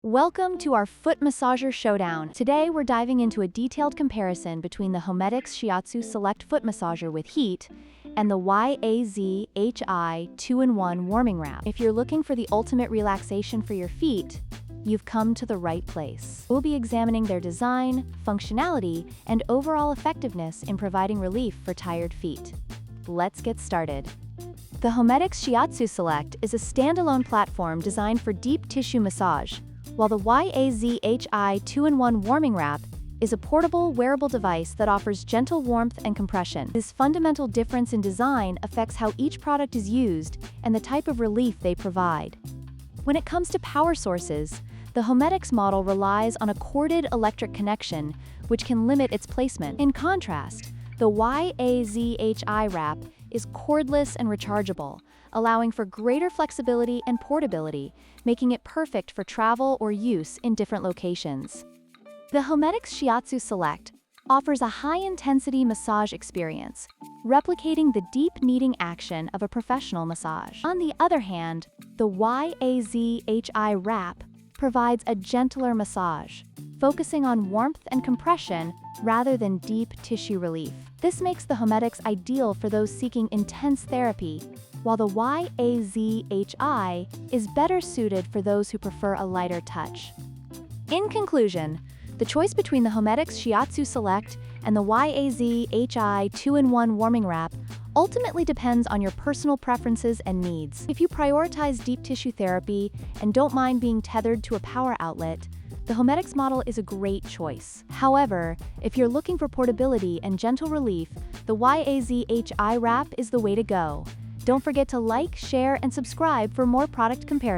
Welcome to our foot massager showdown. Today we're diving into a detailed comparison between the Homedics Shiatsu Select Foot Massager with Heat and the YAZHI 2-in-1 Warming Wrap. If you're looking for the ultimate relaxation for your feet, you've come to the right place. We'll be examining their design, functionality, and overall effectiveness in providing relief for tired feet. Let's get started. The Homedics Shiatsu Select is a standalone platform designed for deep tissue massage, while the YAZHI 2-in-1 Warming Wrap is a portable, wearable device that offers gentle warmth and compression. This fundamental difference in design affects how each product is used and the type of relief they provide. When it comes to power sources, the Homedics model relies on a corded electric connection, which can limit its placement. In contrast, the YAZHI wrap is cordless and rechargeable, allowing for greater flexibility and portability, making it perfect for travel or use in different locations. The Homedics Shiatsu Select offers a high-intensity massage experience, replicating the deep kneading action of a professional massage. On the other hand, the YAZHI wrap provides a gentler massage, focusing on warmth and compression rather than deep tissue relief. This makes the Homedics ideal for those seeking intense therapy, while the YAZHI is better suited for those who prefer a lighter touch. In conclusion, the choice between the Homedics Shiatsu Select and the YAZHI 2-in-1 Warming Wrap ultimately depends on your personal preferences and needs. If you prioritize deep tissue therapy and don't mind being tethered to a power outlet, the Homedics model is a great choice. However, if you're looking for portability and gentle relief, the YAZHI wrap is the way to go. Don't forget to like, share, and subscribe for more product comparisons.